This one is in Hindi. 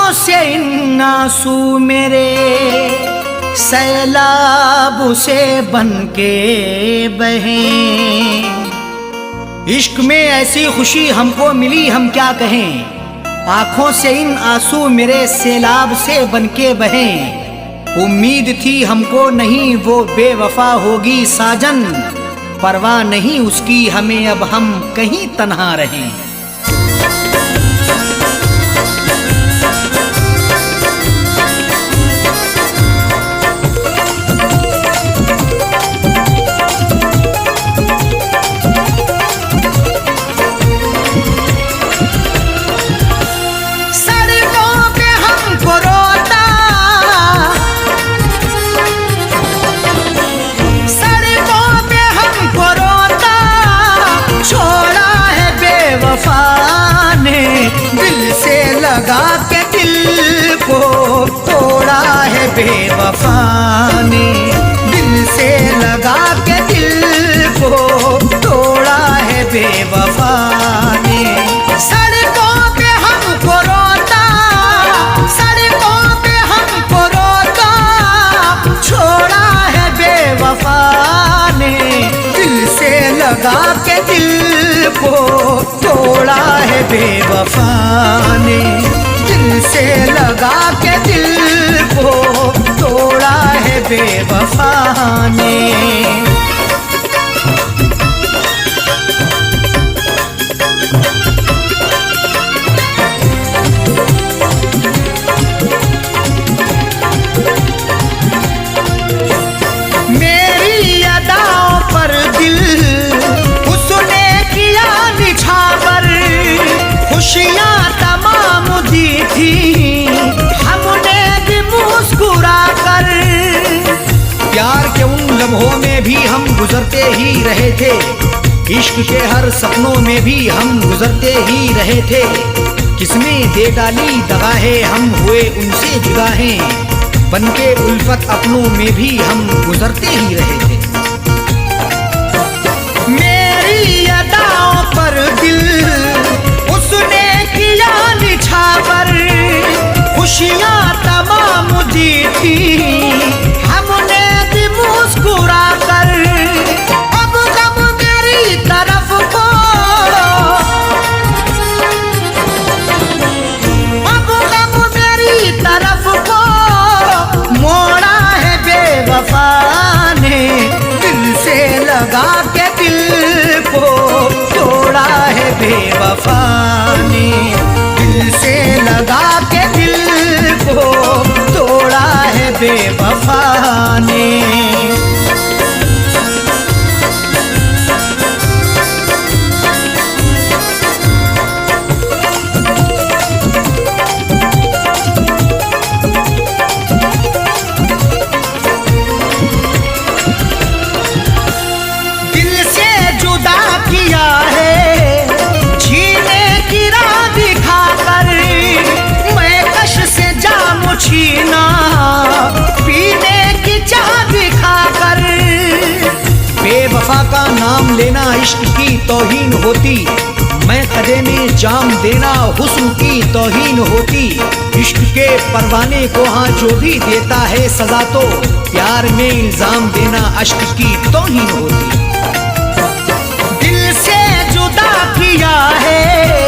आँखों से इन आंसू मेरे सैलाब से बन के बहें। इश्क में ऐसी खुशी हमको मिली हम क्या कहें। आँखों से इन आंसू मेरे सैलाब से बन के बहें। उम्मीद थी हमको नहीं वो बेवफा होगी साजन, परवाह नहीं उसकी हमें अब हम कहीं तन्हा रहें। दिल से लगा के दिल को तोड़ा है बेवफा ने। दिल से लगा के दिल को तोड़ा है बेवफा ने। सड़कों पे हमको रोता, सड़कों पे हमको रोता छोड़ा है बेवफा ने। दिल से लगा के दिल को तोड़ा है बेवफा ने। दिल से लगा के दिल को तोड़ा है बेवफा ने। मेरी अदाओं पर दिल उसने किया निछावर। खुशियाँ तमाम दी थी हमने भी मुस्कुरा कर। प्यार के उन लम्हों में भी हम गुजरते ही रहे थे। इश्क के हर सपनों में भी हम गुजरते ही रहे थे। किसने दे डाली दगाहें हम हुए उनसे जुदा हैं। बनके उल्फत अपनों में भी हम गुजरते ही रहे थे। मेरी अदाओं पर दिल उसने किया निछावर। खुशियाँ तमाम दी थी हमने भी मुस्कुरा कर। अब गम मेरी तरफ को, अब गम मेरी तरफ को मोड़ा है बेवफा ने। दिल से लगा के दिल को तोड़ा है बेवफा ने। दिल से लगा के दिल को तोड़ा है बेवफा ने। छीना पीने की चाह दिखाकर। बेवफा का नाम लेना इश्क की तौहीन होती। मैं कदे में जाम देना हुस्न की तौहीन होती। इश्क के परवाने को हाँ जो भी देता है सजा तो प्यार में इल्जाम देना अश्क की तौहीन होती। दिल से जुदा किया है